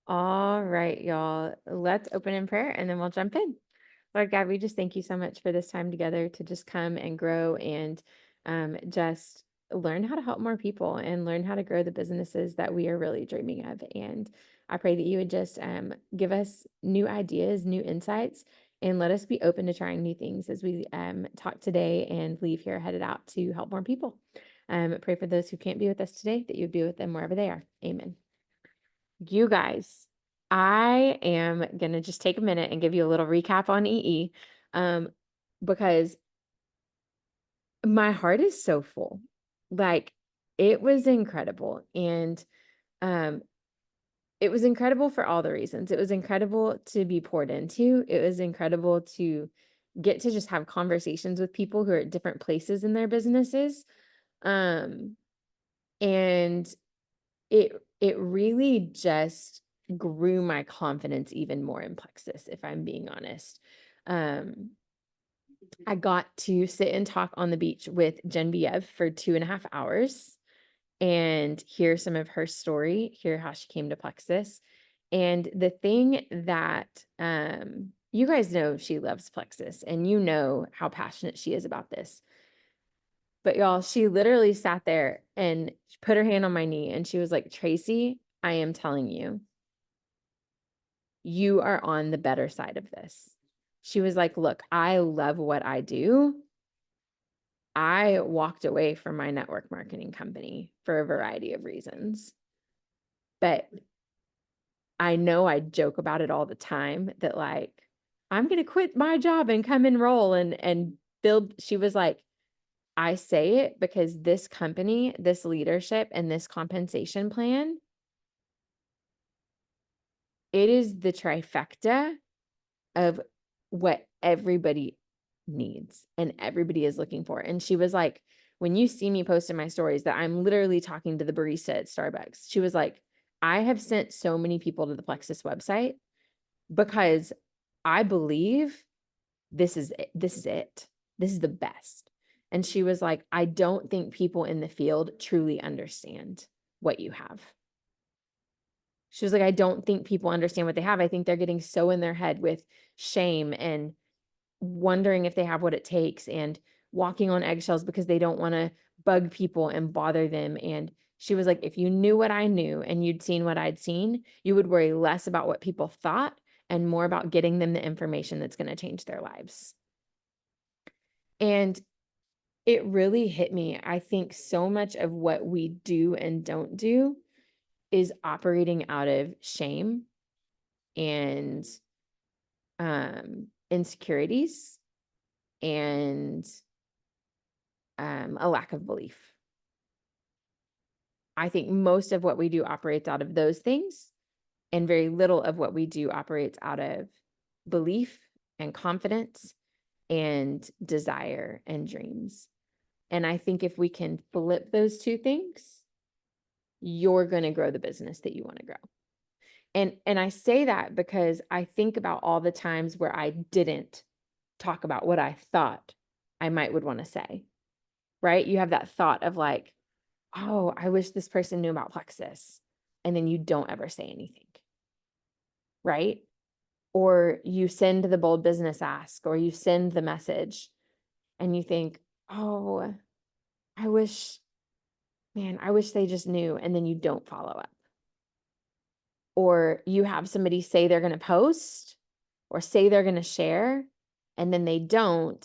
All right, y'all. Let's open in prayer and then we'll jump in. Lord God, we just thank you so much for this time together to just come and grow and just learn how to help more people and learn how to grow the businesses that we are really dreaming of. And I pray that you would just give us new ideas, new insights, and let us be open to trying new things as we talk today and leave here headed out to help more people. Pray for those who can't be with us today, that you would be with them wherever they are. Amen. You guys, I am gonna just take a minute and give you a little recap on EE, um, because my heart is so full. Like, it was incredible, and, um, it was incredible for all the reasons. It was incredible to be poured into. It was incredible to get to just have conversations with people who are at different places in their businesses, um, and it really just grew my confidence even more in Plexus, if I'm being honest. Um, I got to sit and talk on the beach with Genevieve for 2.5 hours and hear some of her story, hear how she came to Plexus. And the thing that you guys know she loves Plexus and you know how passionate she is about this. But y'all, she literally sat there and put her hand on my knee and she was like, Tracy, I am telling you, you are on the better side of this. She was like, look, I love what I do. I walked away from my network marketing company for a variety of reasons. But I know I joke about it all the time that like, I'm going to quit my job and come enroll and build. She was like, I say it because this company, this leadership, and this compensation plan, it is the trifecta of what everybody needs and everybody is looking for. And she was like, when you see me post in my stories that I'm literally talking to the barista at Starbucks, she was like, I have sent so many people to the Plexus website because I believe this is it. This is it. This is the best. And she was like, I don't think people in the field truly understand what you have. She was like, I don't think people understand what they have. I think they're getting so in their head with shame and wondering if they have what it takes and walking on eggshells because they don't want to bug people and bother them. And she was like, if you knew what I knew and you'd seen what I'd seen, you would worry less about what people thought and more about getting them the information that's going to change their lives. And it really hit me. I think so much of what we do and don't do is operating out of shame and insecurities and a lack of belief. I think most of what we do operates out of those things, and very little of what we do operates out of belief and confidence and desire and dreams. And I think if we can flip those two things, you're going to grow the business that you want to grow. And I say that because I think about all the times where I didn't talk about what I thought I might would want to say. Right? You have that thought of like, oh, I wish this person knew about Plexus. And then you don't ever say anything. Right? Or you send the bold business ask, or you send the message and you think, oh, I wish, man, I wish they just knew. And then you don't follow up. Or you have somebody say they're going to post or say they're going to share, and then they don't.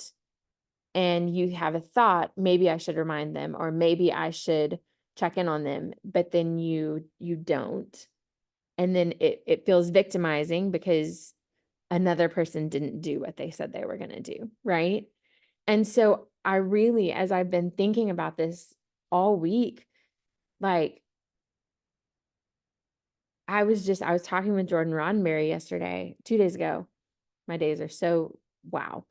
And you have a thought, maybe I should remind them, or maybe I should check in on them, but then you don't. And then it feels victimizing because another person didn't do what they said they were going to do, right? And so I really, as I've been thinking about this all week, like I was talking with Jordan Roddenberry yesterday, 2 days ago. My days are so wow.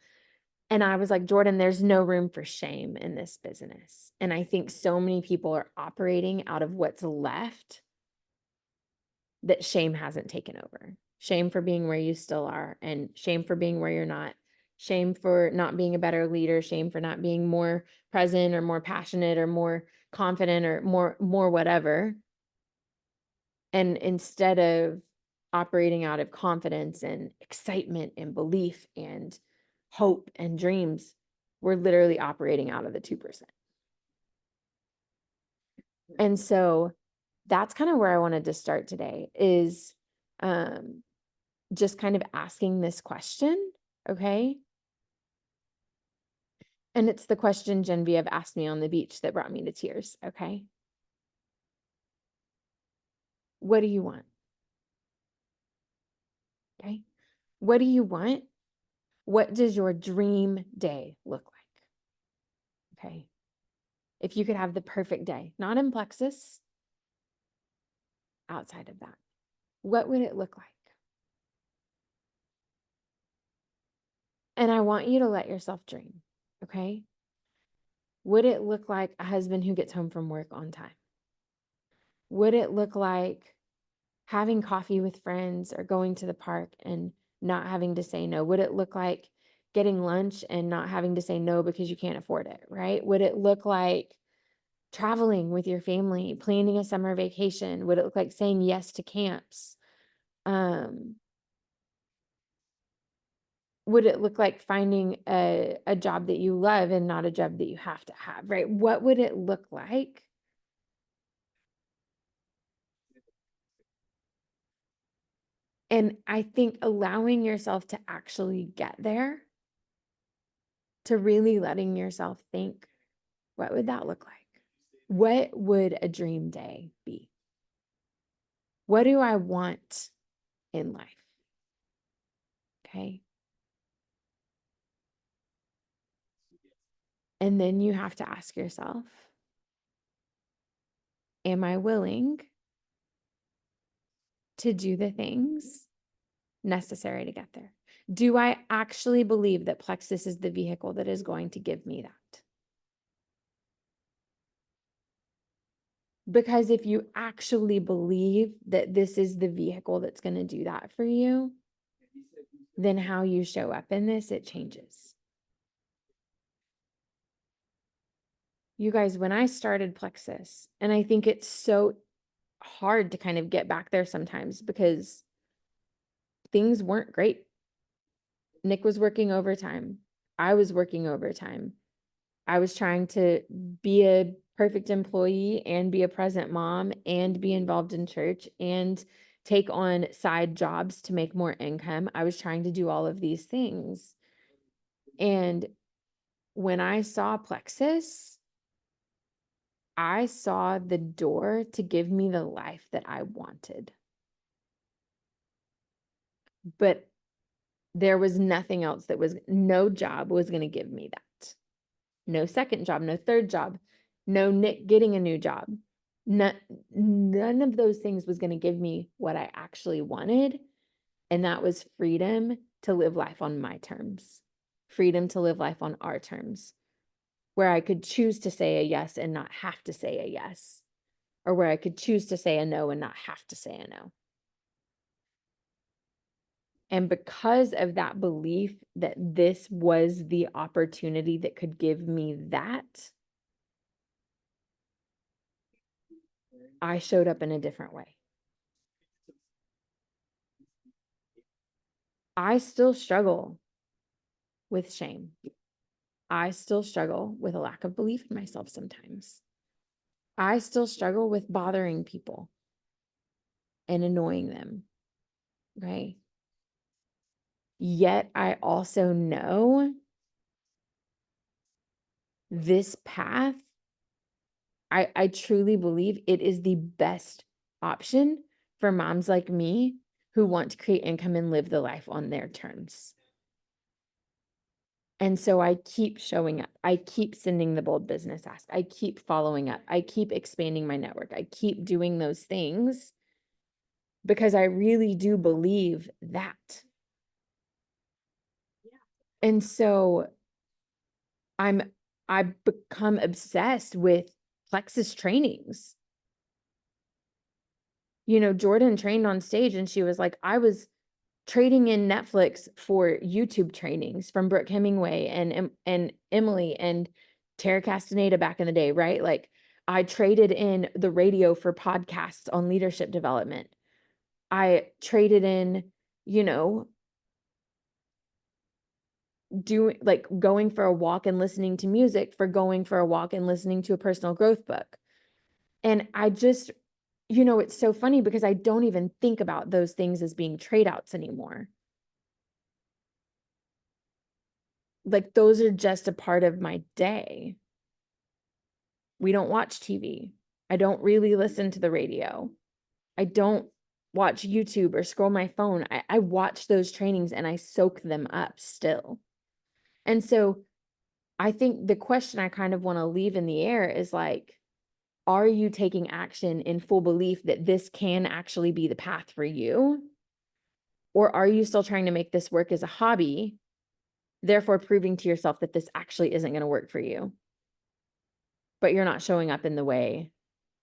And I was like, Jordan, there's no room for shame in this business. And I think so many people are operating out of what's left that shame hasn't taken over. Shame for being where you still are, and shame for being where you're not. Shame for not being a better leader, shame for not being more present or more passionate or more confident or more whatever. And instead of operating out of confidence and excitement and belief and hope and dreams, we're literally operating out of the 2%. And so that's kind of where I wanted to start today, is just kind of asking this question, okay? And it's the question Genevieve asked me on the beach that brought me to tears, okay? What do you want? Okay. What do you want? What does your dream day look like? Okay. If you could have the perfect day, not in Plexus, outside of that, what would it look like? And I want you to let yourself dream, okay? Would it look like a husband who gets home from work on time? Would it look like having coffee with friends or going to the park and not having to say no? Would it look like getting lunch and not having to say no because you can't afford it, right? Would it look like traveling with your family, planning a summer vacation? Would it look like saying yes to camps? Would it look like finding a job that you love and not a job that you have to have, right? What would it look like? And I think allowing yourself to actually get there, to really letting yourself think, what would that look like? What would a dream day be? What do I want in life? Okay. And then you have to ask yourself, am I willing to do the things necessary to get there? Do I actually believe that Plexus is the vehicle that is going to give me that? Because if you actually believe that this is the vehicle that's going to do that for you, then how you show up in this, it changes. You guys, when I started Plexus, and I think it's so hard to kind of get back there sometimes because things weren't great. Nick was working overtime. I was working overtime. I was trying to be a perfect employee and be a present mom and be involved in church and take on side jobs to make more income. I was trying to do all of these things. And when I saw Plexus, I saw the door to give me the life that I wanted. But there was nothing else no job was going to give me that. No second job, no third job, no Nick getting a new job. None of those things was going to give me what I actually wanted. And that was freedom to live life on my terms, freedom to live life on our terms, where I could choose to say a yes and not have to say a yes, or where I could choose to say a no and not have to say a no. And because of that belief that this was the opportunity that could give me that, I showed up in a different way. I still struggle with shame. I still struggle with a lack of belief in myself sometimes. I still struggle with bothering people and annoying them, right? Yet I also know this path, I truly believe it is the best option for moms like me who want to create income and live the life on their terms. And so I keep showing up. I keep sending the bold business ask. I keep following up. I keep expanding my network. I keep doing those things because I really do believe that. And so I've become obsessed with Plexus trainings. You know, Jordan trained on stage and she was like, I was trading in Netflix for YouTube trainings from Brooke Hemingway and Emily and Tara Castaneda back in the day, right? Like I traded in the radio for podcasts on leadership development. I traded in, you know, doing like going for a walk and listening to music for going for a walk and listening to a personal growth book. And I just, it's so funny because I don't even think about those things as being trade outs anymore. Like those are just a part of my day. We don't watch TV. I don't really listen to the radio. I don't watch YouTube or scroll my phone. I watch those trainings and I soak them up still. And so I think the question I kind of want to leave in the air is like, are you taking action in full belief that this can actually be the path for you? Or are you still trying to make this work as a hobby, therefore proving to yourself that this actually isn't going to work for you, but you're not showing up in the way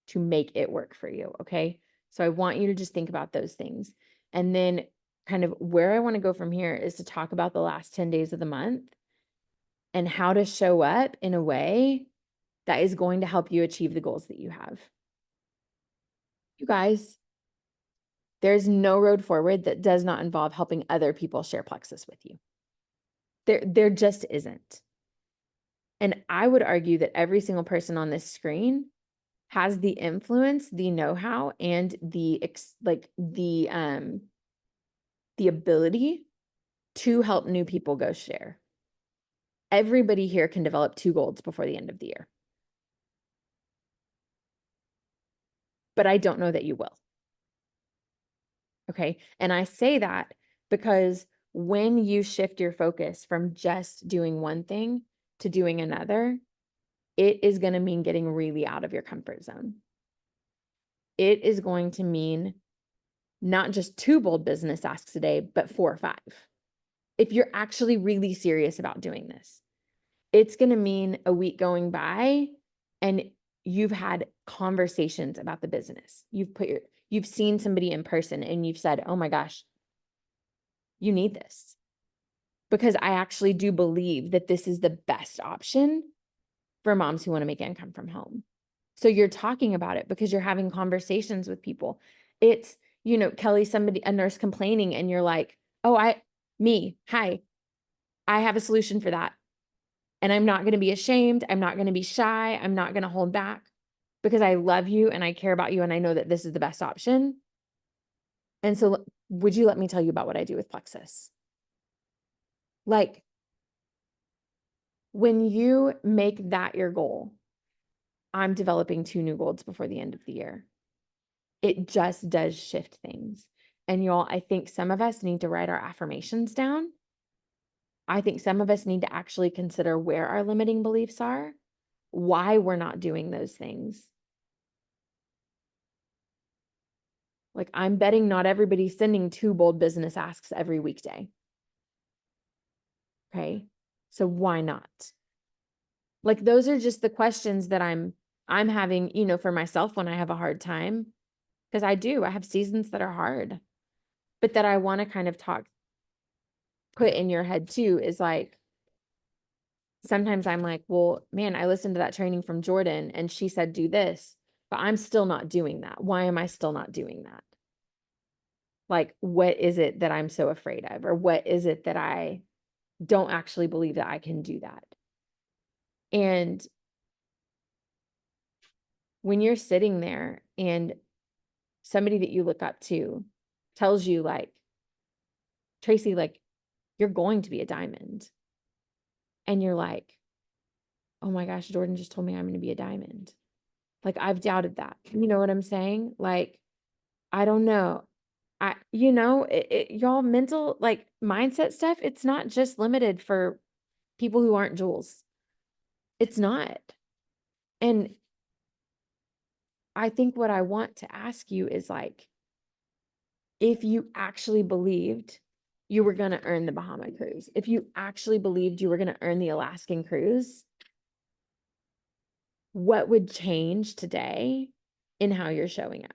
to make it work for you? Okay. So I want you to just think about those things. And then kind of where I want to go from here is to talk about the last 10 days of the month and how to show up in a way that is going to help you achieve the goals that you have. You guys, there's no road forward that does not involve helping other people share Plexus with you. There just isn't. And I would argue that every single person on this screen has the influence, the know-how, and the ability to help new people go share. Everybody here can develop 2 goals before the end of the year. But I don't know that you will. Okay. And I say that because when you shift your focus from just doing one thing to doing another, it is going to mean getting really out of your comfort zone. It is going to mean not just 2 bold business asks a day, but 4 or 5. If you're actually really serious about doing this, it's going to mean a week going by and you've had conversations about the business. You've seen somebody in person and you've said, "Oh my gosh, you need this." Because I actually do believe that this is the best option for moms who want to make income from home. So you're talking about it because you're having conversations with people. It's, Kelly, a nurse complaining, and you're like, "Oh, hi, I have a solution for that. And I'm not going to be ashamed. I'm not going to be shy. I'm not going to hold back because I love you and I care about you. And I know that this is the best option. And so would you let me tell you about what I do with Plexus?" Like, when you make that your goal, I'm developing 2 new goals before the end of the year. It just does shift things. And y'all, I think some of us need to write our affirmations down. I think some of us need to actually consider where our limiting beliefs are, why we're not doing those things. Like, I'm betting not everybody's sending 2 bold business asks every weekday. Okay. So why not? Like, those are just the questions that I'm having, for myself when I have a hard time. Because I have seasons that are hard, but that I want to kind of put in your head too, is like, sometimes I'm like, well, man, I listened to that training from Jordan and she said, do this, but I'm still not doing that. Why am I still not doing that? Like, what is it that I'm so afraid of? Or what is it that I don't actually believe that I can do that? And when you're sitting there and somebody that you look up to tells you, like, "Tracy, like, you're going to be a diamond." And you're like, "Oh my gosh, Jordan just told me I'm going to be a diamond." Like, I've doubted that. You know what I'm saying? Like, I don't know. Y'all, mental, like, mindset stuff, it's not just limited for people who aren't Jules. It's not. And I think what I want to ask you is, like, if you actually believed you were going to earn the Bahama cruise, if you actually believed you were going to earn the Alaskan cruise, what would change today in how you're showing up?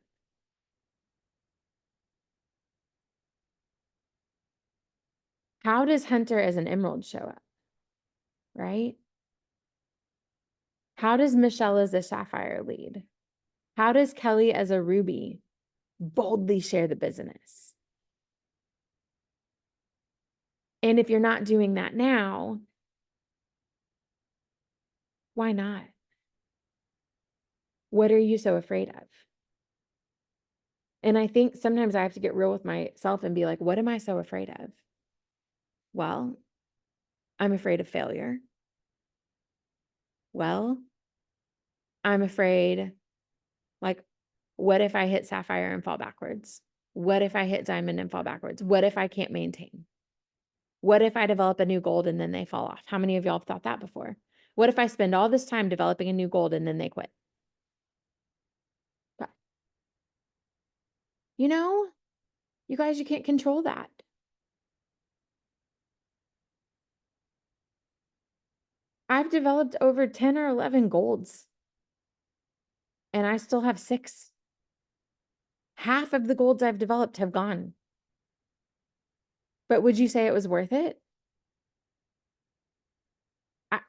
How does Hunter as an emerald show up? Right? How does Michelle as a sapphire lead? How does Kelly as a ruby boldly share the business. And if you're not doing that now, why not? What are you so afraid of? And I think sometimes I have to get real with myself and be like, what am I so afraid of? Well, I'm afraid of failure. Well, I'm afraid, like, what if I hit sapphire and fall backwards? What if I hit diamond and fall backwards? What if I can't maintain? What if I develop a new gold and then they fall off? How many of y'all have thought that before? What if I spend all this time developing a new gold and then they quit? But, you know, you guys, you can't control that. I've developed over 10 or 11 golds and I still have 6. Half of the golds I've developed have gone. But would you say it was worth it?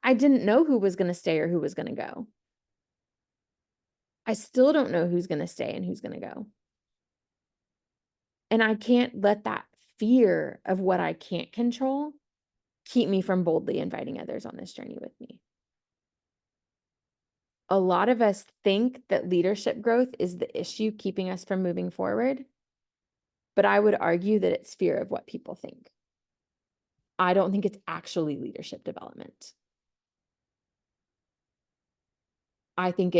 I didn't know who was going to stay or who was going to go. I still don't know who's going to stay and who's going to go. And I can't let that fear of what I can't control keep me from boldly inviting others on this journey with me. A lot of us think that leadership growth is the issue keeping us from moving forward. But I would argue that it's fear of what people think. I don't think it's actually leadership development. I think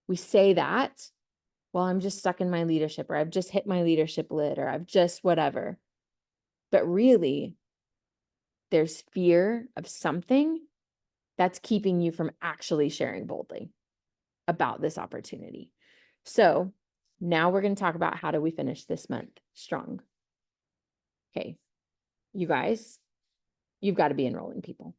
we say that, well, I'm just stuck in my leadership, or I've just hit my leadership lid, or I've just whatever. But really, there's fear of something that's keeping you from actually sharing boldly about this opportunity. So now we're going to talk about how do we finish this month strong. Okay, you guys, you've got to be enrolling people.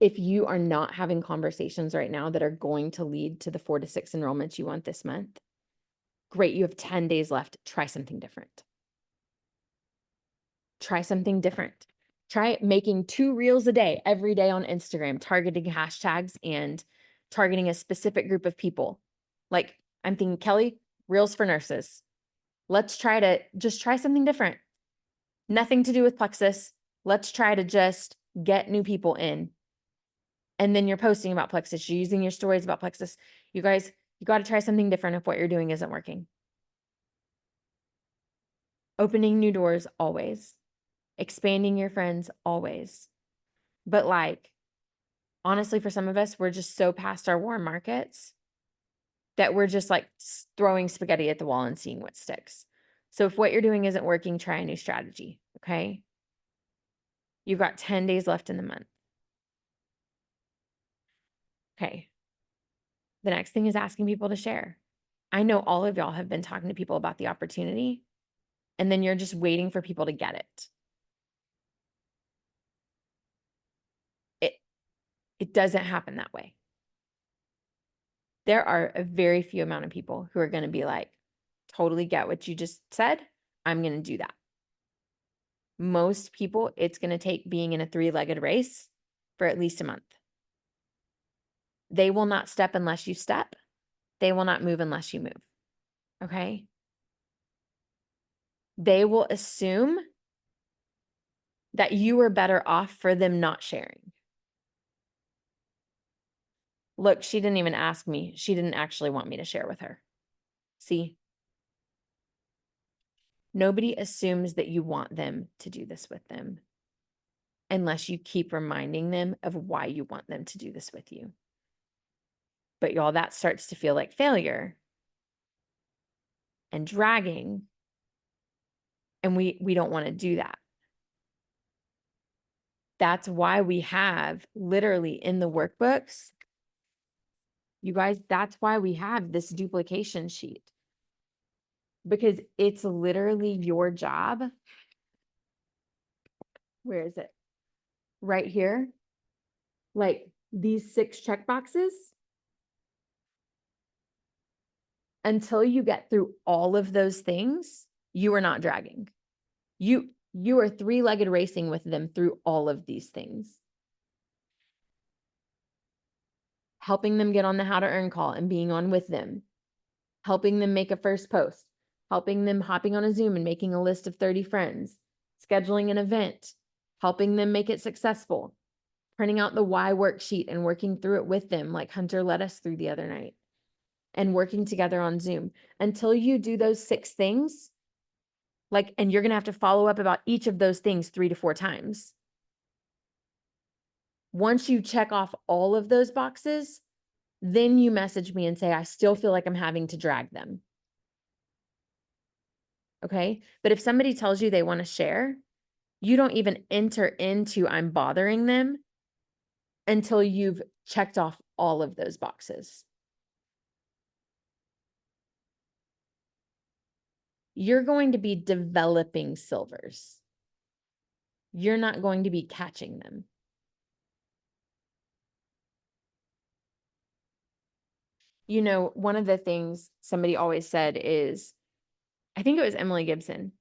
If you are not having conversations right now that are going to lead to the 4 to 6 enrollments you want this month, great, you have 10 days left. Try something different. Try something different. Try making 2 reels a day, every day on Instagram, targeting hashtags and targeting a specific group of people. Like I'm thinking, Kelly, reels for nurses. Let's try to just try something different. Nothing to do with Plexus. Let's try to just get new people in. And then you're posting about Plexus. You're using your stories about Plexus. You guys, you got to try something different if what you're doing isn't working. Opening new doors always. Expanding your friends always. But like, honestly, for some of us, we're just so past our warm markets that we're just like throwing spaghetti at the wall and seeing what sticks. So if what you're doing isn't working, try a new strategy. Okay. You've got 10 days left in the month. Okay. The next thing is asking people to share. I know all of y'all have been talking to people about the opportunity, and then you're just waiting for people to get it. It doesn't happen that way. There are a very few amount of people who are going to be like, totally get what you just said. I'm going to do that. Most people, it's going to take being in a 3-legged race for at least a month. They will not step unless you step. They will not move unless you move. Okay? They will assume that you are better off for them not sharing. Look, she didn't even ask me. She didn't actually want me to share with her. See? Nobody assumes that you want them to do this with them unless you keep reminding them of why you want them to do this with you. But y'all, that starts to feel like failure and dragging. And we don't want to do that. That's why we have literally in the workbooks, you guys, that's why we have this duplication sheet. Because it's literally your job. Where is it? Right here. Like these 6 check boxes. Until you get through all of those things, you are not dragging. You are 3-legged racing with them through all of these things. helping them get on the How to Earn call and being on with them, helping them make a first post, helping them hopping on a Zoom and making a list of 30 friends, scheduling an event, helping them make it successful, printing out the why worksheet and working through it with them like Hunter led us through the other night, and working together on Zoom. Until you do those 6 things, and you're going to have to follow up about each of those things 3 to 4 times. Once you check off all of those boxes, then you message me and say, I still feel like I'm having to drag them. Okay. But if somebody tells you they want to share, you don't even enter into I'm bothering them until you've checked off all of those boxes. You're going to be developing silvers. You're not going to be catching them. You know, one of the things somebody always said is, I think it was Emily Gibson.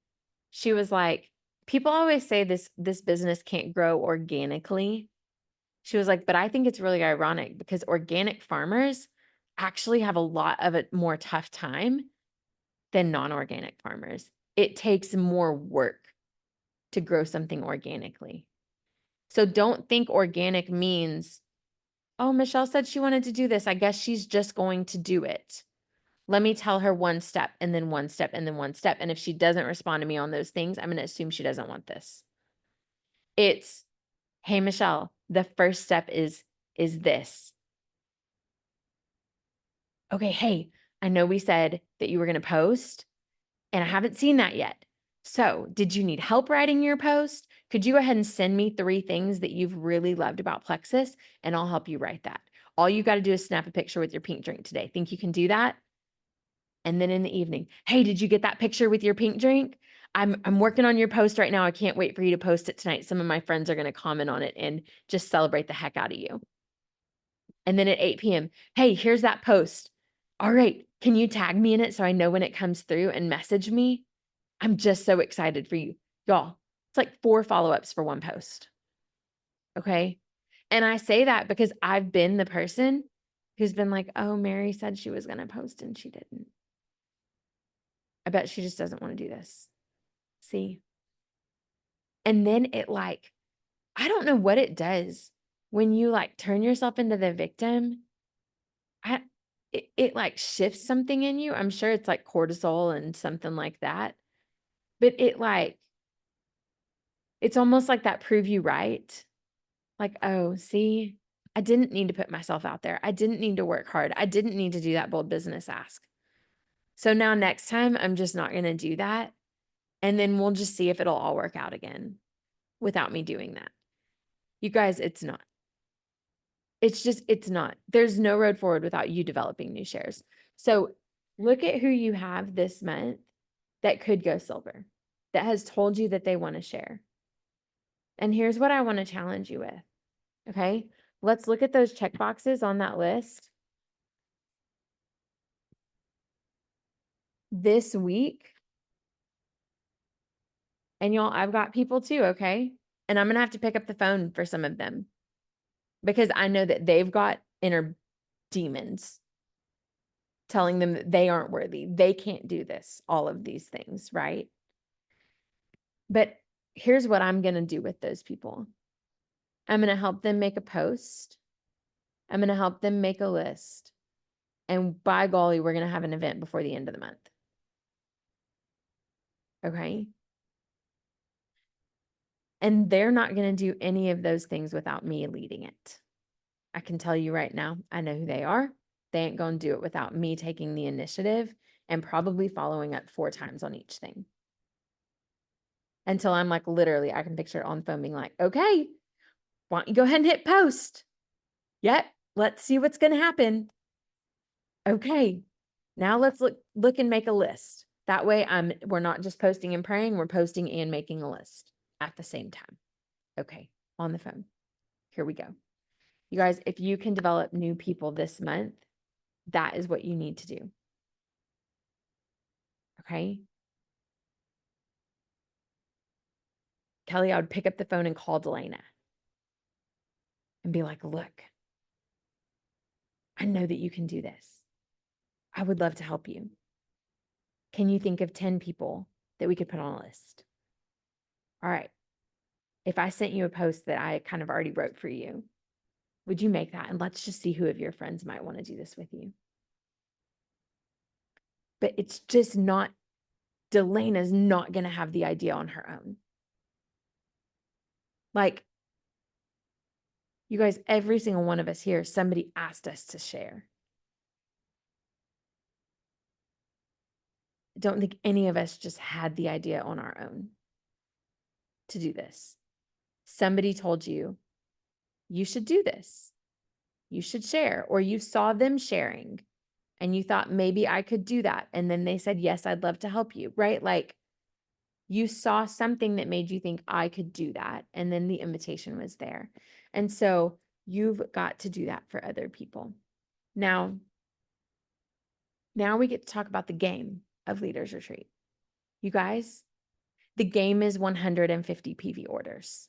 She was like, people always say this business can't grow organically. She was like, but I think it's really ironic because organic farmers actually have a lot of a more tough time than non-organic farmers. It takes more work to grow something organically. So don't think organic means, oh, Michelle said she wanted to do this. I guess she's just going to do it. Let me tell her one step and then one step and then one step. And if she doesn't respond to me on those things, I'm going to assume she doesn't want this. It's, hey, Michelle, the first step is this. Okay, hey, I know we said that you were going to post, and I haven't seen that yet. So, did you need help writing your post? Could you go ahead and send me 3 things that you've really loved about Plexus, and I'll help you write that. All you got to do is snap a picture with your pink drink today. Think you can do that? And then in the evening, hey, did you get that picture with your pink drink? I'm working on your post right now. I can't wait for you to post it tonight. Some of my friends are going to comment on it and just celebrate the heck out of you. And then at 8 p.m., hey, here's that post. All right, can you tag me in it so I know when it comes through and message me? I'm just so excited for you. Y'all, it's like 4 follow-ups for 1 post. Okay. And I say that because I've been the person who's been like, oh, Mary said she was going to post and she didn't. I bet she just doesn't want to do this. See? And then I don't know what it does when you turn yourself into the victim. It shifts something in you. I'm sure it's like cortisol and something like that. But it's almost like that prove you right. Like, oh, see, I didn't need to put myself out there. I didn't need to work hard. I didn't need to do that bold business ask. So now next time I'm just not going to do that. And then we'll just see if it'll all work out again without me doing that. You guys, it's not. It's not. There's no road forward without you developing new shares. So look at who you have this month that could go silver, that has told you that they want to share. And here's what I want to challenge you with. Okay. Let's look at those check boxes on that list. This week, and y'all, I've got people too. Okay. And I'm going to have to pick up the phone for some of them because I know that they've got inner demons telling them that they aren't worthy. They can't do this, all of these things, right? But here's what I'm going to do with those people. I'm going to help them make a post. I'm going to help them make a list. And by golly, we're going to have an event before the end of the month. Okay. And they're not going to do any of those things without me leading it. I can tell you right now, I know who they are. They ain't going to do it without me taking the initiative and probably following up 4 times on each thing. Until I'm literally, I can picture it on the phone being like, okay, why don't you go ahead and hit post? Yep. Let's see what's going to happen. Okay. Now let's look and make a list. That way we're not just posting and praying, we're posting and making a list at the same time. Okay. On the phone. Here we go. You guys, if you can develop new people this month, that is what you need to do. Okay. Kelly, I would pick up the phone and call Delana and be like, look, I know that you can do this. I would love to help you. Can you think of 10 people that we could put on a list? All right. If I sent you a post that I kind of already wrote for you, would you make that? And let's just see who of your friends might want to do this with you. But it's just not, Delena's not going to have the idea on her own. Like, you guys, every single one of us here, somebody asked us to share. I don't think any of us just had the idea on our own to do this. Somebody told you, you should do this. You should share, or you saw them sharing and you thought maybe I could do that. And then they said, yes, I'd love to help you, right? Like you saw something that made you think I could do that. And then the invitation was there. And so you've got to do that for other people. Now we get to talk about the game of Leaders Retreat. You guys, the game is 150 PV orders.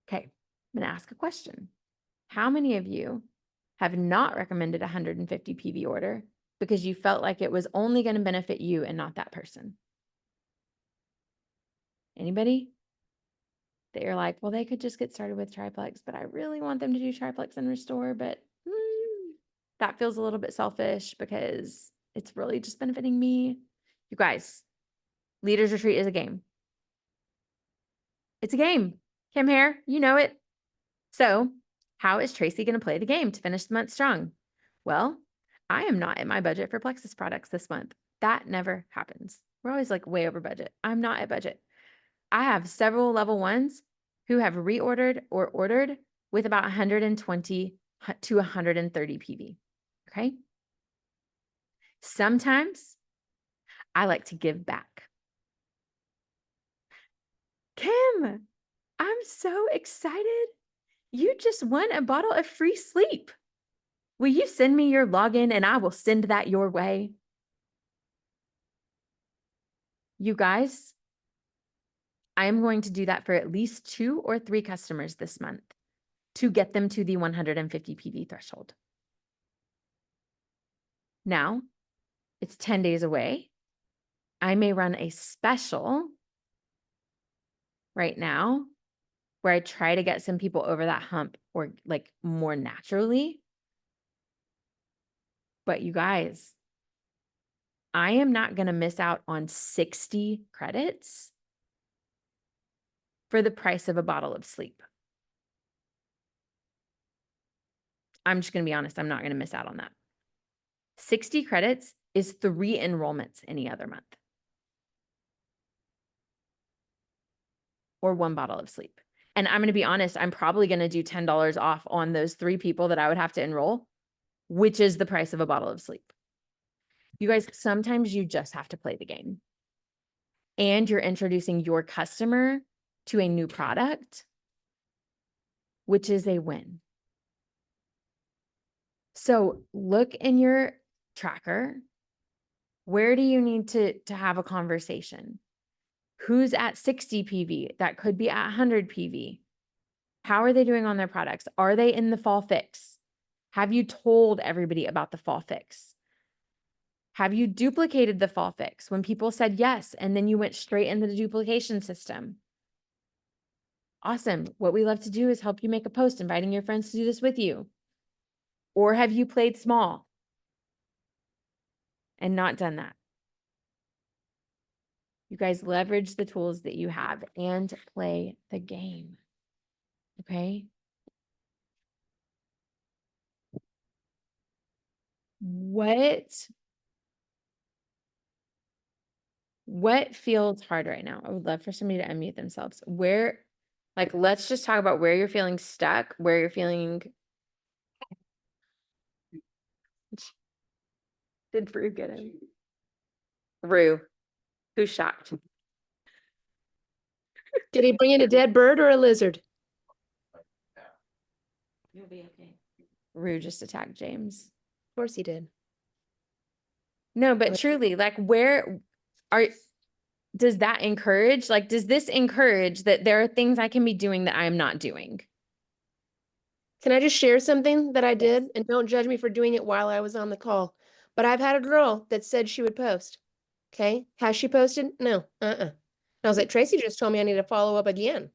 Okay, I'm going to ask a question. How many of you have not recommended a 150 PV order because you felt like it was only going to benefit you and not that person? Anybody? That you're like, well, they could just get started with triplex, but I really want them to do triplex and restore, but that feels a little bit selfish because it's really just benefiting me. You guys, Leaders Retreat is a game. It's a game. Kim Hare, you know it. So how is Tracy going to play the game to finish the month strong? Well, I am not at my budget for Plexus products this month. That never happens. We're always like way over budget. I'm not at budget. I have several level ones who have reordered or ordered with about 120 to 130 PV. Okay. Sometimes I like to give back. Kim, I'm so excited. You just won a bottle of free sleep. Will you send me your login and I will send that your way? You guys, I am going to do that for at least 2 or 3 customers this month to get them to the 150 PV threshold. Now, it's 10 days away. I may run a special right now where I try to get some people over that hump or like more naturally. But you guys, I am not going to miss out on 60 credits for the price of a bottle of sleep. I'm just going to be honest, I'm not going to miss out on that. 60 credits is 3 enrollments any other month. Or 1 bottle of sleep. And I'm going to be honest, I'm probably going to do $10 off on those 3 people that I would have to enroll, which is the price of a bottle of sleep. You guys, sometimes you just have to play the game. And you're introducing your customer to a new product, which is a win. So look in your tracker. Where do you need to have a conversation? Who's at 60 PV? That could be at 100 PV. How are they doing on their products? Are they in the fall fix? Have you told everybody about the fall fix? Have you duplicated the fall fix when people said yes, and then you went straight into the duplication system? Awesome. What we love to do is help you make a post inviting your friends to do this with you. Or have you played small and not done that? You guys leverage the tools that you have and play the game. Okay? What feels hard right now? I would love for somebody to unmute themselves. Let's just talk about where you're feeling stuck, where you're feeling. Did Rue get him? Rue, who's shocked? Did he bring in a dead bird or a lizard? You'll be okay. Rue just attacked James. Of course he did. No, but truly, like does that encourage, does this encourage that there are things I can be doing that I'm not doing? Can I just share something that I did? And don't judge me for doing it while I was on the call. But I've had a girl that said she would post. Okay. Has she posted? No. And I was like, Tracy just told me I need to follow up again.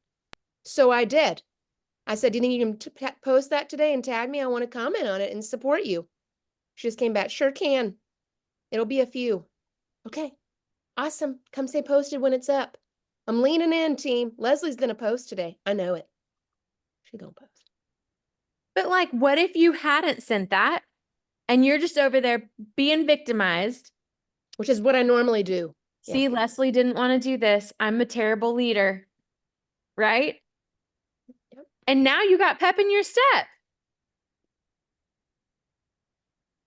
So I did. I said, do you think you can post that today and tag me? I want to comment on it and support you. She just came back. Sure can. It'll be a few. Okay. Awesome. Come say posted when it's up. I'm leaning in, team. Leslie's going to post today. I know it. She's going to post. But like, what if you hadn't sent that and you're just over there being victimized? Which is what I normally do. See, Yeah. Leslie didn't want to do this. I'm a terrible leader, right? Yep. And now you got pep in your step.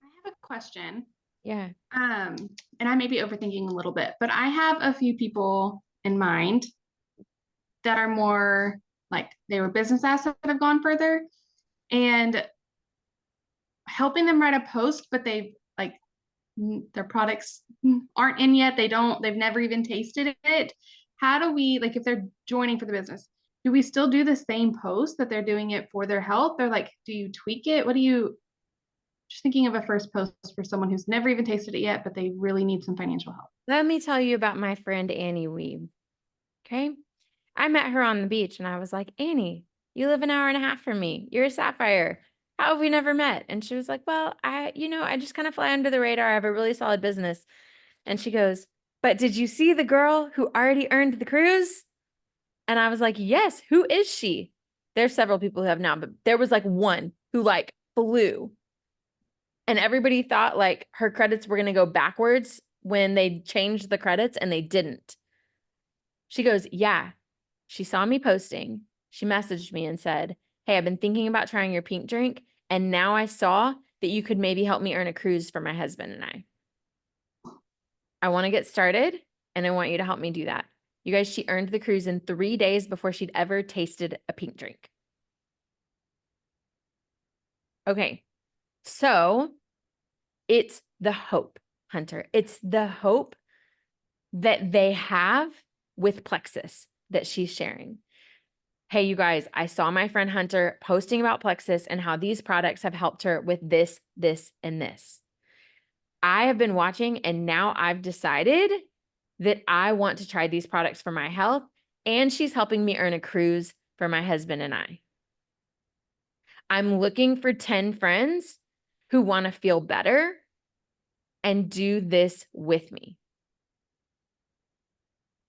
I have a question. Yeah. And I may be overthinking a little bit, but I have a few people in mind that are more like they were business assets that have gone further and helping them write a post, but they like their products aren't in yet. They've never even tasted it. How do we, like, if they're joining for the business, do we still do the same post that they're doing it for their health? Or like, do you tweak it? Just thinking of a first post for someone who's never even tasted it yet, but they really need some financial help. Let me tell you about my friend Annie Weeb. Okay. I met her on the beach and I was like, Annie, you live an hour and a half from me. You're a Sapphire. How have we never met? And she was like, well, I just kind of fly under the radar. I have a really solid business. And she goes, but did you see the girl who already earned the cruise? And I was like, yes, who is she? There's several people who have now, but there was like one who like flew. And everybody thought like her credits were going to go backwards when they changed the credits, and they didn't. She goes, yeah, she saw me posting. She messaged me and said, hey, I've been thinking about trying your pink drink. And now I saw that you could maybe help me earn a cruise for my husband and I. I want to get started and I want you to help me do that. You guys, she earned the cruise in 3 days before she'd ever tasted a pink drink. Okay. So it's the hope, Hunter. It's the hope that they have with Plexus that she's sharing. Hey, you guys, I saw my friend Hunter posting about Plexus and how these products have helped her with this, this, and this. I have been watching and now I've decided that I want to try these products for my health, and she's helping me earn a cruise for my husband and I. I'm looking for 10 friends who want to feel better and do this with me.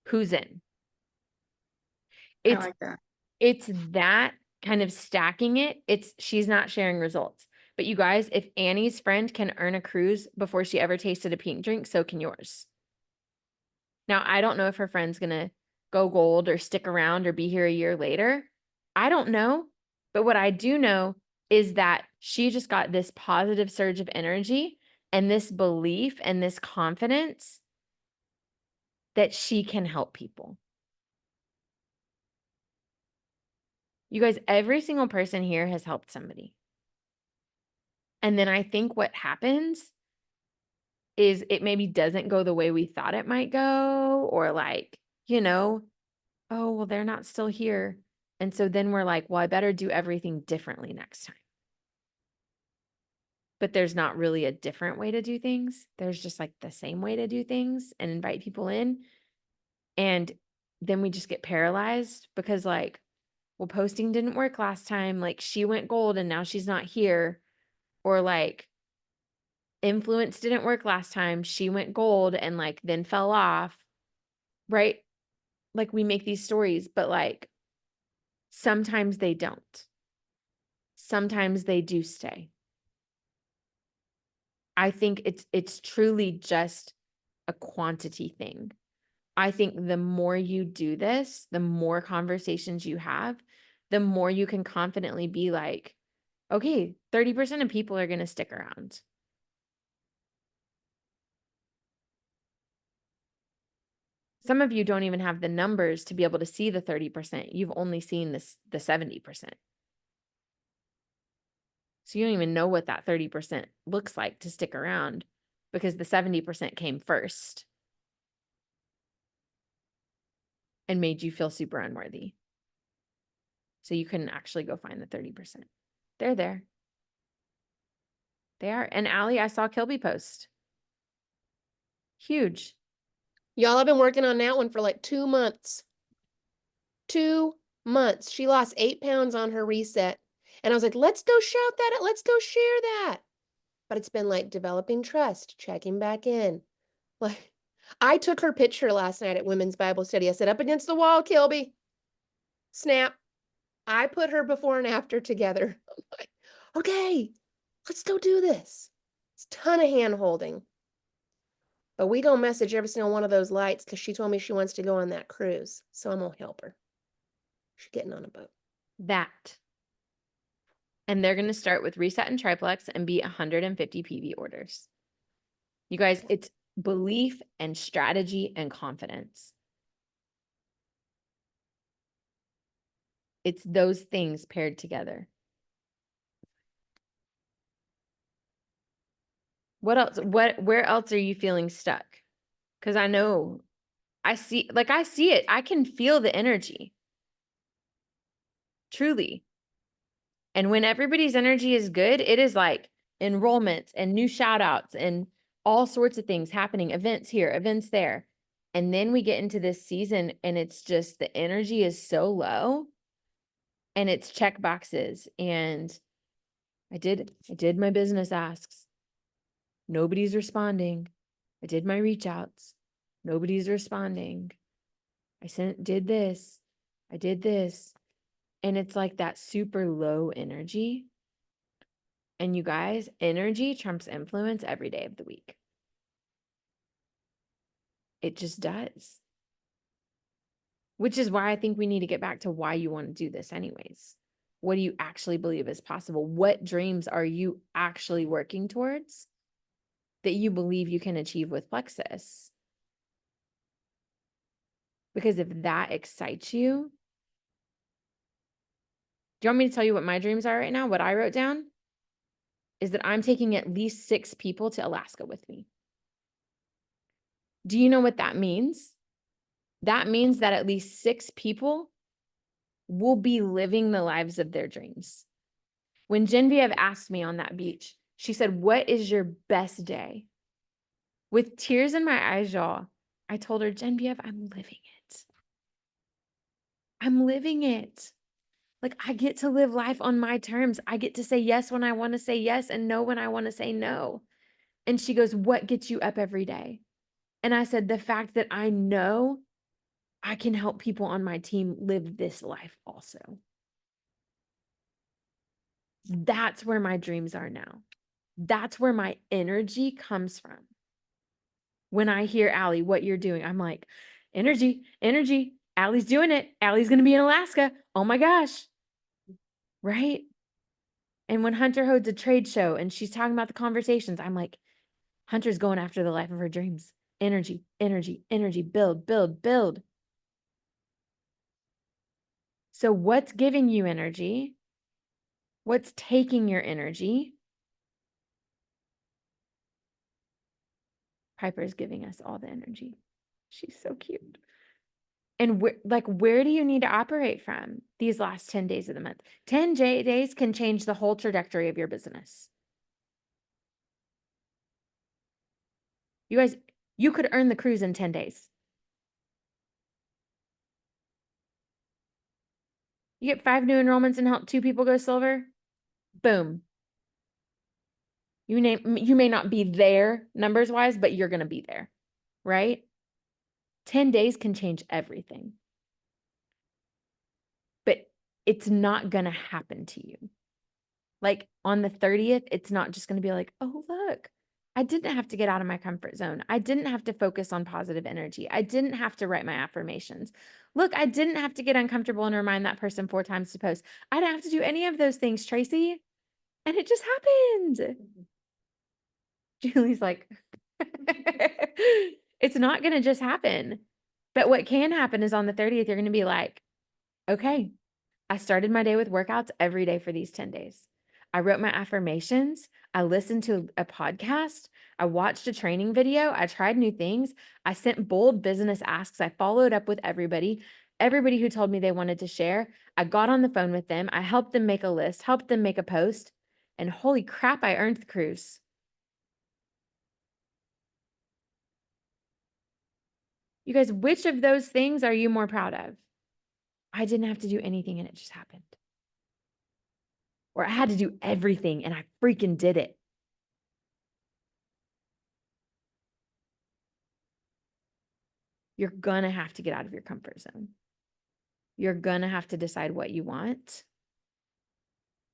Who's in? I like that. It's that kind of stacking it. She's not sharing results. But you guys, if Annie's friend can earn a cruise before she ever tasted a pink drink, so can yours. Now, I don't know if her friend's going to go gold or stick around or be here a year later. I don't know. But what I do know is that she just got this positive surge of energy and this belief and this confidence that she can help people. You guys, every single person here has helped somebody. And then I think what happens is it maybe doesn't go the way we thought it might go, or like, oh, well, they're not still here. And so then we're like, well, I better do everything differently next time. But there's not really a different way to do things. There's just like the same way to do things and invite people in. And then we just get paralyzed because like, well, posting didn't work last time. Like she went gold and now she's not here. Or like influence didn't work last time. She went gold and like then fell off. Right? Like we make these stories, but like sometimes they don't. Sometimes they do stay. I think it's truly just a quantity thing. I think the more you do this, the more conversations you have, the more you can confidently be like, okay, 30% of people are going to stick around. Some of you don't even have the numbers to be able to see the 30%. You've only seen the 70%. So you don't even know what that 30% looks like to stick around because the 70% came first and made you feel super unworthy. So you couldn't actually go find the 30%. They're there. They are. And Allie, I saw Kilby post. Huge. Y'all have been working on that one for like 2 months. 2 months. She lost 8 pounds on her reset. And I was like, let's go shout that out. Let's go share that. But it's been like developing trust, checking back in. Like, I took her picture last night at Women's Bible Study. I said, up against the wall, Kilby. Snap. I put her before and after together. I'm like, okay, let's go do this. It's a ton of hand holding. But we gonna message every single one of those lights because she told me she wants to go on that cruise. So I'm gonna help her. She's getting on a boat. That. And they're going to start with reset and triplex and be 150 PV orders. You guys, it's belief and strategy and confidence. It's those things paired together. What else? Where else are you feeling stuck? Because I know I see it. I can feel the energy. Truly. And when everybody's energy is good, it is like enrollments and new shout outs and all sorts of things happening, events here, events there. And then we get into this season and it's just the energy is so low and it's check boxes. And I did my business asks. Nobody's responding. I did my reach outs. Nobody's responding. Did this. I did this. And it's like that super low energy. And you guys, energy trumps influence every day of the week. It just does. Which is why I think we need to get back to why you want to do this anyways. What do you actually believe is possible? What dreams are you actually working towards that you believe you can achieve with Plexus? Because if that excites you, do you want me to tell you what my dreams are right now? What I wrote down is that I'm taking at least 6 people to Alaska with me. Do you know what that means? That means that at least 6 people will be living the lives of their dreams. When Genevieve asked me on that beach, she said, "What is your best day?" With tears in my eyes, y'all, I told her, "Genevieve, I'm living it. I'm living it. Like, I get to live life on my terms. I get to say yes when I want to say yes and no when I want to say no." And she goes, "What gets you up every day?" And I said, "The fact that I know I can help people on my team live this life also." That's where my dreams are now. That's where my energy comes from. When I hear Allie, what you're doing, I'm like, energy, energy. Allie's doing it. Allie's going to be in Alaska. Oh my gosh. Right? And when Hunter holds a trade show and she's talking about the conversations, I'm like, Hunter's going after the life of her dreams. Energy, energy, energy, build, build, build. So what's giving you energy? What's taking your energy? Piper's giving us all the energy. She's so cute. And where do you need to operate from these last 10 days of the month? 10 days can change the whole trajectory of your business. You guys, you could earn the cruise in 10 days. You get 5 new enrollments and help 2 people go silver. Boom. You may not be there numbers wise, but you're going to be there, right? 10 days can change everything. But it's not going to happen to you. Like on the 30th, it's not just going to be like, "Oh, look, I didn't have to get out of my comfort zone. I didn't have to focus on positive energy. I didn't have to write my affirmations. Look, I didn't have to get uncomfortable and remind that person 4 times to post. I didn't have to do any of those things, Tracy. And it just happened." Julie's like, it's not going to just happen. But what can happen is on the 30th, you're going to be like, "Okay, I started my day with workouts every day for these 10 days. I wrote my affirmations. I listened to a podcast. I watched a training video. I tried new things. I sent bold business asks. I followed up with everybody. Everybody who told me they wanted to share, I got on the phone with them. I helped them make a list, helped them make a post, and holy crap, I earned the cruise. You guys, which of those things are you more proud of? I didn't have to do anything and it just happened. Or I had to do everything and I freaking did it. You're gonna have to get out of your comfort zone. You're gonna have to decide what you want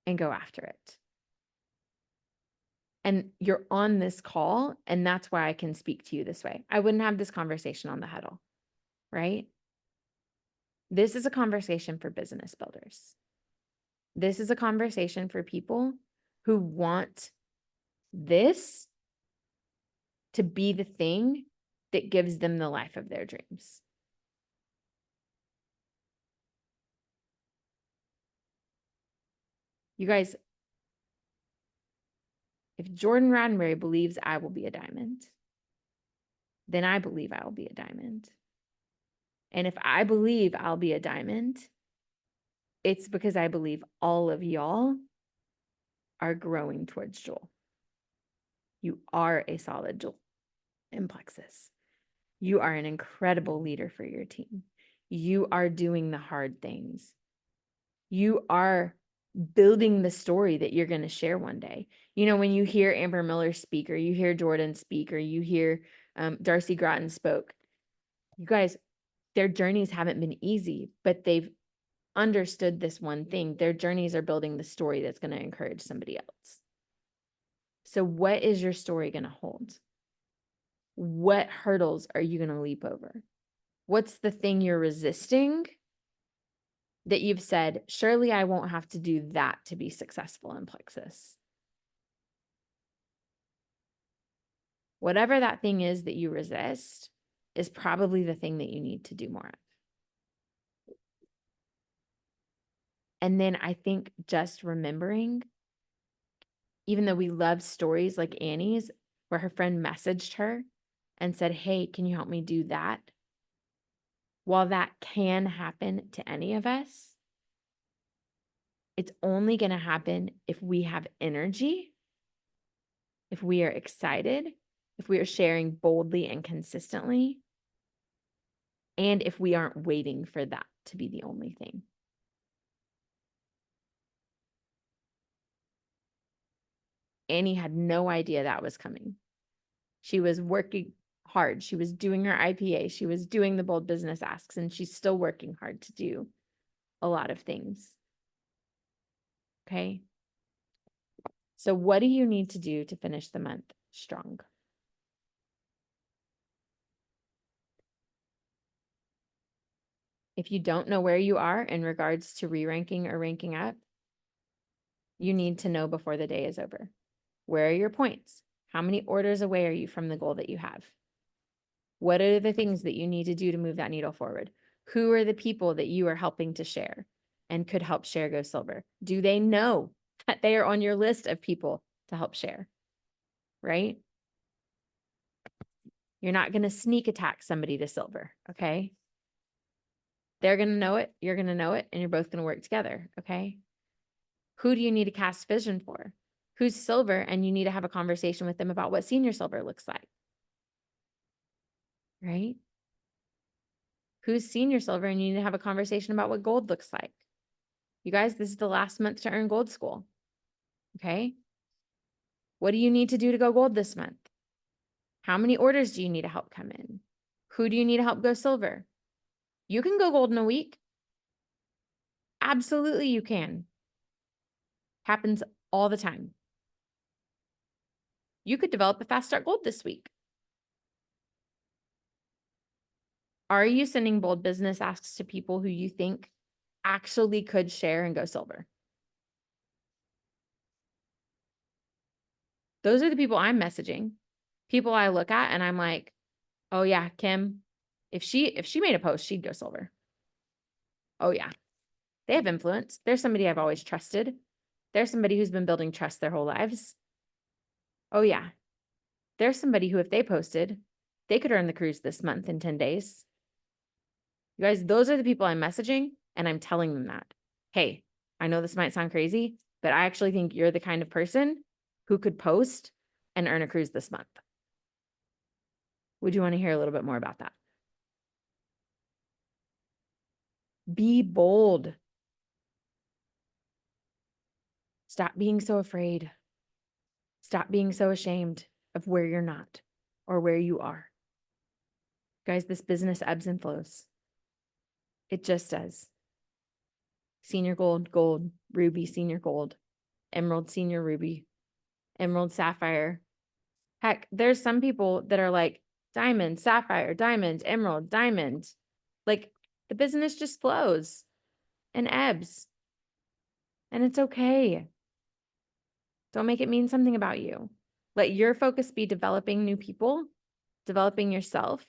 and go after it. And you're on this call, and that's why I can speak to you this way. I wouldn't have this conversation on the huddle, right? This is a conversation for business builders. This is a conversation for people who want this to be the thing that gives them the life of their dreams. You guys, if Jordan Roddenberry believes I will be a diamond, then I believe I will be a diamond. And if I believe I'll be a diamond, it's because I believe all of y'all are growing towards Jewel. You are a solid Jewel in Plexus. You are an incredible leader for your team. You are doing the hard things. You are building the story that you're going to share one day. You know, when you hear Amber Miller speak, or you hear Jordan speak, or you hear Darcy Groton spoke, you guys, their journeys haven't been easy, but they've understood this one thing. Their journeys are building the story that's going to encourage somebody else. So what is your story going to hold? What hurdles are you going to leap over? What's the thing you're resisting that you've said, surely I won't have to do that to be successful in Plexus? Whatever that thing is that you resist is probably the thing that you need to do more of. And then I think just remembering, even though we love stories like Annie's, where her friend messaged her and said, hey, can you help me do that? While that can happen to any of us, it's only going to happen if we have energy, if we are excited, if we are sharing boldly and consistently, and if we aren't waiting for that to be the only thing. Annie had no idea that was coming. She was working hard. She was doing her IPA. She was doing the bold business asks, and she's still working hard to do a lot of things. Okay. So what do you need to do to finish the month strong? If you don't know where you are in regards to re-ranking or ranking up, you need to know before the day is over. Where are your points? How many orders away are you from the goal that you have? What are the things that you need to do to move that needle forward? Who are the people that you are helping to share and could help share Go Silver? Do they know that they are on your list of people to help share? Right? You're not going to sneak attack somebody to silver, okay? They're going to know it, you're going to know it, and you're both going to work together, okay? Who do you need to cast vision for? Who's silver, and you need to have a conversation with them about what senior silver looks like, right? Who's senior silver, and you need to have a conversation about what gold looks like. You guys, this is the last month to earn gold school, okay? What do you need to do to go gold this month? How many orders do you need to help come in? Who do you need to help go silver? You can go gold in a week. Absolutely you can. Happens all the time. You could develop a fast start gold this week. Are you sending bold business asks to people who you think actually could share and go silver? Those are the people I'm messaging. People I look at and I'm like, oh yeah, Kim, if she made a post, she'd go silver. Oh yeah. They have influence. They're somebody I've always trusted. They're somebody who's been building trust their whole lives. Oh yeah. There's somebody who, if they posted, they could earn the cruise this month in 10 days. You guys, those are the people I'm messaging, and I'm telling them that, hey, I know this might sound crazy, but I actually think you're the kind of person who could post and earn a cruise this month. Would you want to hear a little bit more about that? Be bold. Stop being so afraid. Stop being so ashamed of where you're not or where you are. Guys, this business ebbs and flows. It just does. Senior gold, gold, ruby, senior gold, emerald, senior ruby, emerald, sapphire. Heck, there's some people that are like diamond, sapphire, diamond, emerald, diamond. Like the business just flows and ebbs. And it's okay. Don't make it mean something about you. Let your focus be developing new people, developing yourself,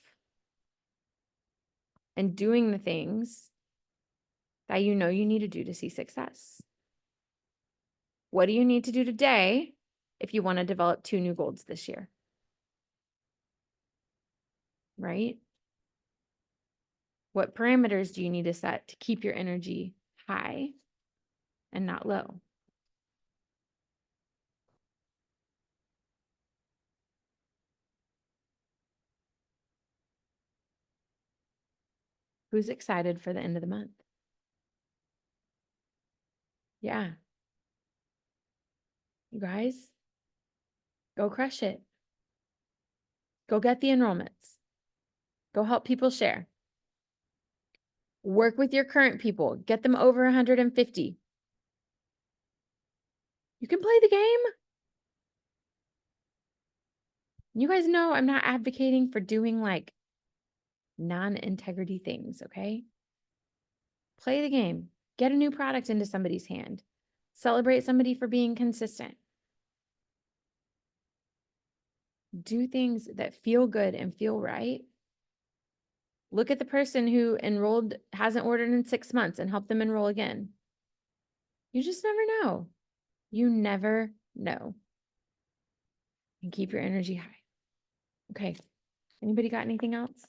and doing the things that you know you need to do to see success. What do you need to do today if you want to develop 2 new golds this year? Right? What parameters do you need to set to keep your energy high and not low? Who's excited for the end of the month? Yeah. You guys, go crush it. Go get the enrollments. Go help people share. Work with your current people. Get them over 150. You can play the game. You guys know I'm not advocating for doing like non-integrity things, okay? Play the game. Get a new product into somebody's hand. Celebrate somebody for being consistent. Do things that feel good and feel right. Look at the person who enrolled, hasn't ordered in 6 months, and help them enroll again. You just never know. You never know. And keep your energy high. Okay. Anybody got anything else?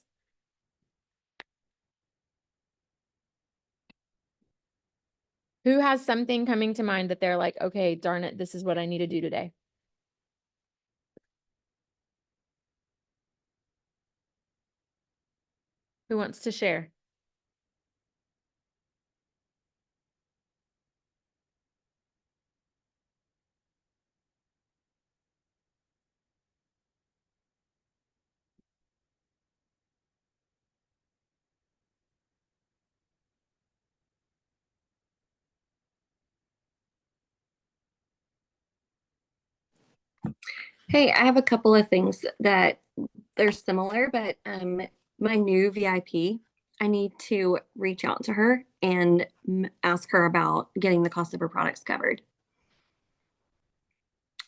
Who has something coming to mind that they're like, okay, darn it, this is what I need to do today? Who wants to share? Hey, I have a couple of things that they're similar, but my new VIP, I need to reach out to her and ask her about getting the cost of her products covered.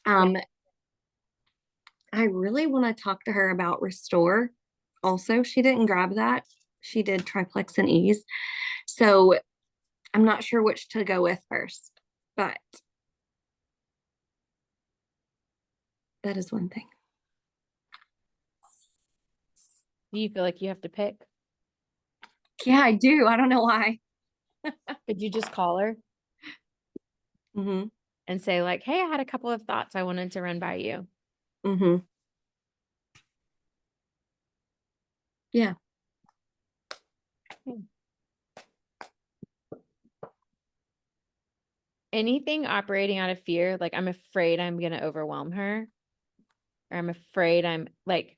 I really want to talk to her about Restore. Also, she didn't grab that. She did Triplex and Ease. So I'm not sure which to go with first, but that is one thing. Do you feel like you have to pick? Yeah, I do. I don't know why. Could you just call her Mm-hmm. and say like, hey, I had a couple of thoughts I wanted to run by you? Mm-hmm. Yeah. Anything operating out of fear, like I'm afraid I'm going to overwhelm her, or I'm afraid I'm like,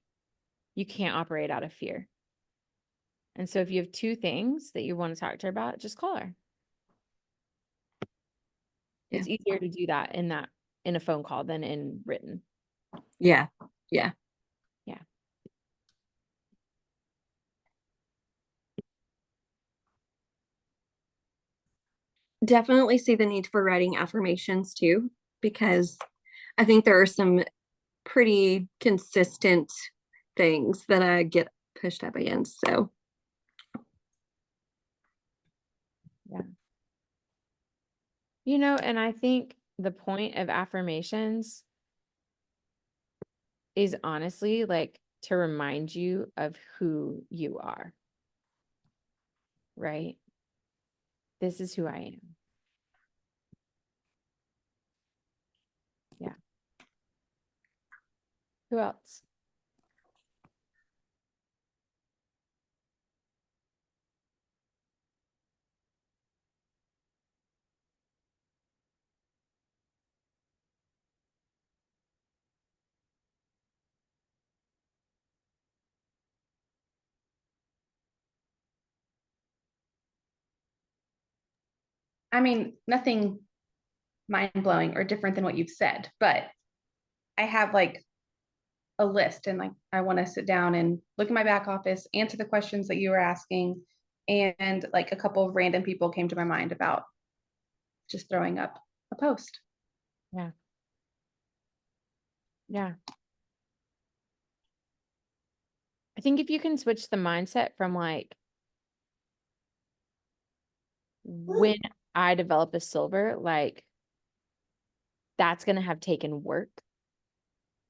you can't operate out of fear. And so if you have 2 things that you want to talk to her about, just call her. Yeah. It's easier to do that in a phone call than in written. Yeah. Yeah. Yeah. Definitely see the need for writing affirmations too, because I think there are some pretty consistent things that I get pushed up against. So, You know, and I think the point of affirmations is honestly like to remind you of who you are. right? This is who I am. Yeah. Who else? I mean, nothing mind blowing or different than what you've said, but I have like a list and like I want to sit down and look at my back office, answer the questions that you were asking. And like a couple of random people came to my mind about just throwing up a post. Yeah. Yeah. I think if you can switch the mindset from like, when I develop a silver, like that's going to have taken work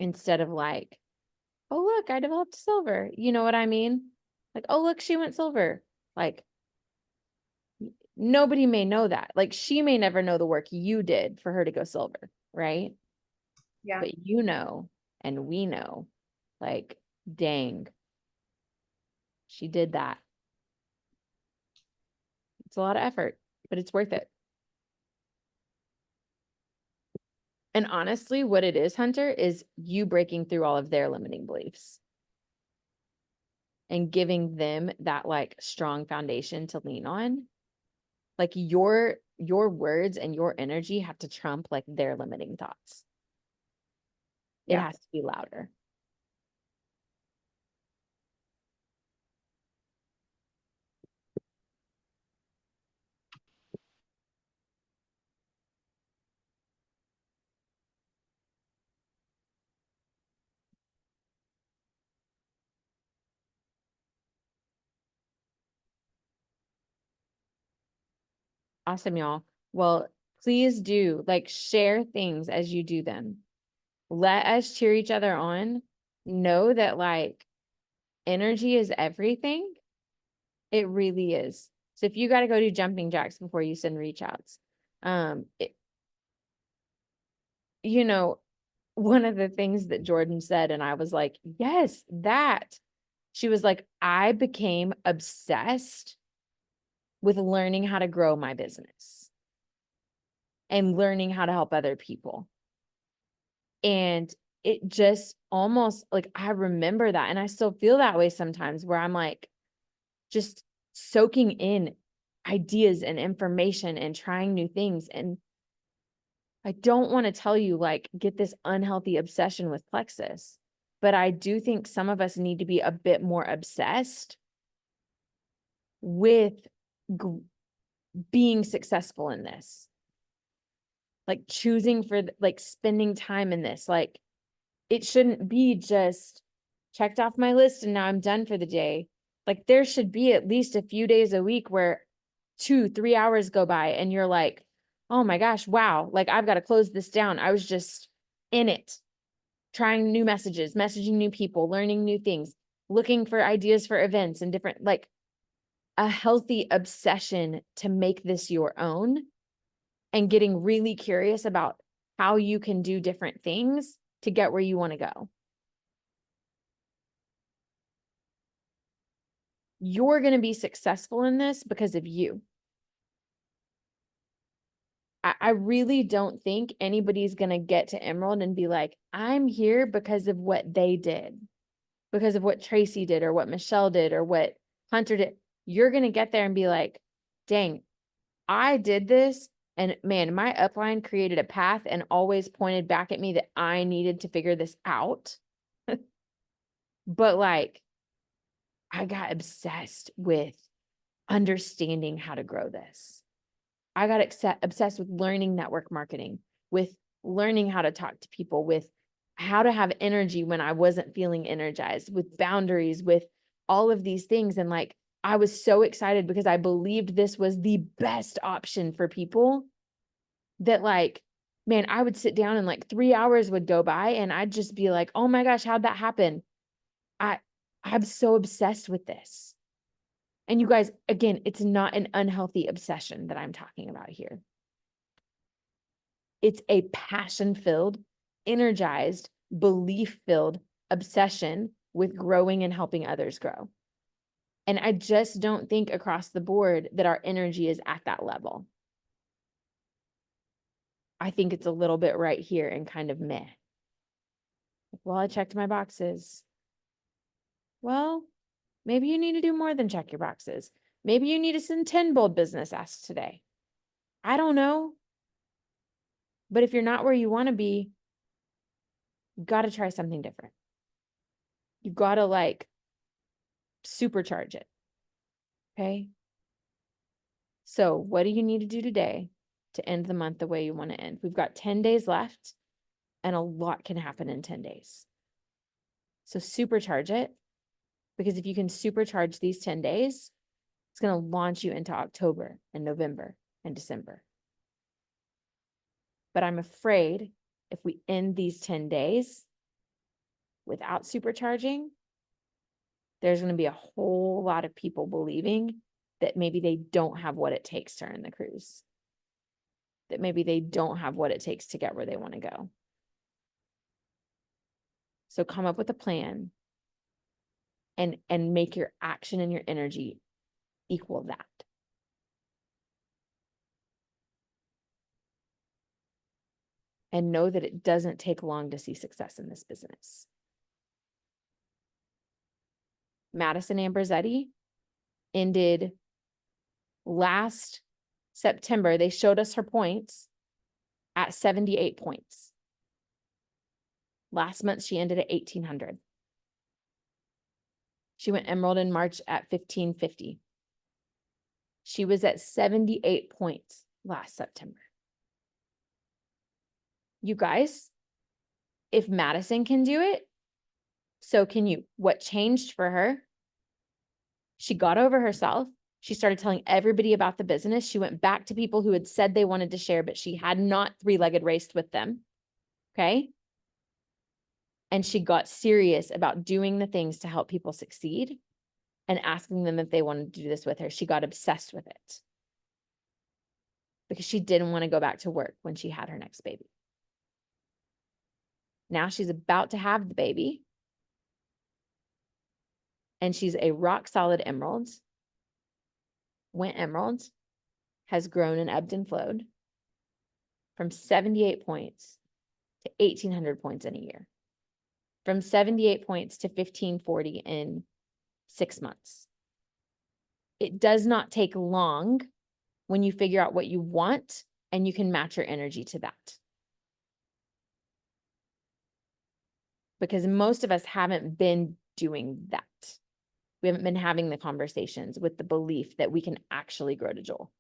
instead of like, oh, look, I developed a silver. You know what I mean? Like, oh, look, she went silver. Like, nobody may know that. Like, she may never know the work you did for her to go silver, right? Yeah. But you know, and we know, like, dang, she did that. It's a lot of effort, but it's worth it. And honestly, what it is, Hunter, is you breaking through all of their limiting beliefs and giving them that like strong foundation to lean on. Like your words and your energy have to trump like their limiting thoughts. It Yeah. has to be louder. Awesome, y'all. Well, please do like share things as you do them. Let us cheer each other on. Know that like energy is everything. It really is. So if you got to go do jumping jacks before you send reach outs, you know, one of the things that Jordan said, and I was like, yes, that. She was like, I became obsessed with learning how to grow my business and learning how to help other people. And it just almost like I remember that. And I still feel that way sometimes where I'm like just soaking in ideas and information and trying new things. And I don't want to tell you like get this unhealthy obsession with Plexus, but I do think some of us need to be a bit more obsessed with being successful in this. Like choosing for like spending time in this. Like it shouldn't be just checked off my list and now I'm done for the day. Like there should be at least a few days a week where 2-3 hours go by and you're like, oh my gosh, wow. Like I've got to close this down. I was just in it, trying new messages, messaging new people, learning new things, looking for ideas for events and different, like a healthy obsession to make this your own and getting really curious about how you can do different things to get where you want to go. You're going to be successful in this because of you. I really don't think anybody's going to get to Emerald and be like, I'm here because of what they did, because of what Tracy did or what Michelle did or what Hunter did. You're going to get there and be like, dang, I did this. And man, my upline created a path and always pointed back at me that I needed to figure this out. But like, I got obsessed with understanding how to grow this. I got obsessed with learning network marketing, with learning how to talk to people, with how to have energy when I wasn't feeling energized, with boundaries, with all of these things. And like, I was so excited because I believed this was the best option for people that like, man, I would sit down and like 3 hours would go by and I'd just be like, oh my gosh, how'd that happen? I'm so obsessed with this. And you guys, again, it's not an unhealthy obsession that I'm talking about here. It's a passion-filled, energized, belief-filled obsession with growing and helping others grow. And I just don't think across the board that our energy is at that level. I think it's a little bit right here and kind of meh. Well, I checked my boxes. Well, maybe you need to do more than check your boxes. Maybe you need to send 10 bold business asks today. I don't know. But if you're not where you want to be, you got to try something different. You got to like supercharge it. Okay. So what do you need to do today to end the month the way you want to end? We've got 10 days left and a lot can happen in 10 days. So supercharge it, because if you can supercharge these 10 days, it's going to launch you into October and November and December. But I'm afraid if we end these 10 days without supercharging, there's going to be a whole lot of people believing that maybe they don't have what it takes to earn the cruise, that maybe they don't have what it takes to get where they want to go. So come up with a plan and make your action and your energy equal that. And know that it doesn't take long to see success in this business. Madison Amberzetti ended last September. They showed us her points at 78 points. Last month, she ended at 1,800. She went Emerald in March at 1,550. She was at 78 points last September. You guys, if Madison can do it, so can you. What changed for her? She got over herself. She started telling everybody about the business. She went back to people who had said they wanted to share, but she had not three-legged raced with them. Okay. And she got serious about doing the things to help people succeed and asking them if they wanted to do this with her. She got obsessed with it because she didn't want to go back to work when she had her next baby. Now she's about to have the baby. And she's a rock solid Emerald. Went Emerald, has grown and ebbed and flowed from 78 points to 1,800 points in a year. From 78 points to 1,540 in 6 months. It does not take long when you figure out what you want and you can match your energy to that. Because most of us haven't been doing that. We haven't been having the conversations with the belief that we can actually grow to Joel.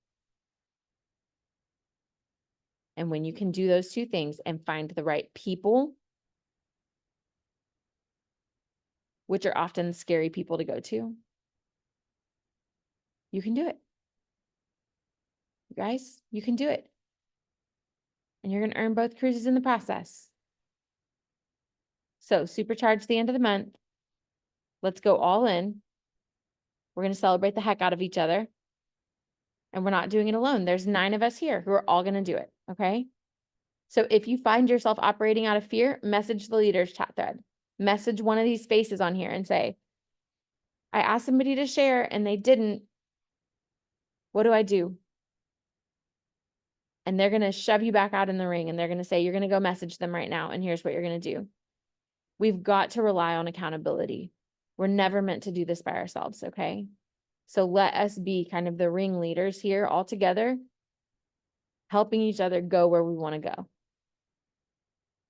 And when you can do those two things and find the right people, which are often scary people to go to, you can do it. You guys, you can do it. And you're going to earn both cruises in the process. So supercharge the end of the month. Let's go all in. We're going to celebrate the heck out of each other. And we're not doing it alone. There's 9 of us here who are all going to do it. Okay. So if you find yourself operating out of fear, message the leaders chat thread. Message one of these faces on here and say, I asked somebody to share and they didn't. What do I do? And they're going to shove you back out in the ring and they're going to say, you're going to go message them right now. And here's what you're going to do. We've got to rely on accountability. We're never meant to do this by ourselves. Okay. So let us be kind of the ringleaders here all together, helping each other go where we want to go.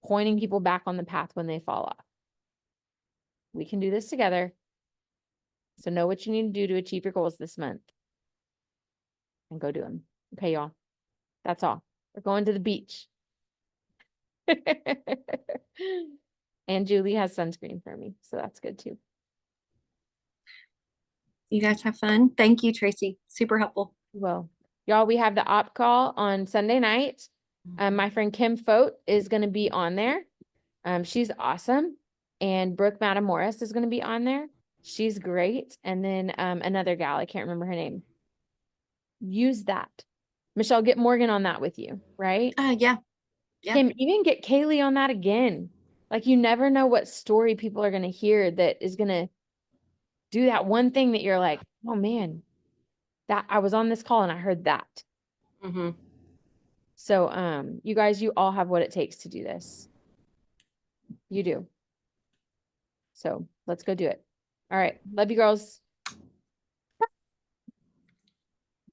Pointing people back on the path when they fall off. We can do this together. So know what you need to do to achieve your goals this month. And go do them. Okay, y'all. That's all. We're going to the beach. And Julie has sunscreen for me. So that's good too. You guys have fun. Thank you, Tracy. Super helpful. Well, y'all, we have the op call on Sunday night. My friend Kim Fote is going to be on there. She's awesome. And Brooke Matamoris is going to be on there. She's great. And then another gal, I can't remember her name. Use that. Michelle, get Morgan on that with you, right? Yeah. Yeah. Kim, even get Kaylee on that again. Like you never know what story people are going to hear that is going to do that one thing that you're like, oh man, that I was on this call and I heard that. Mm-hmm. So, you guys, you all have what it takes to do this. You do. So let's go do it. All right. Love you girls.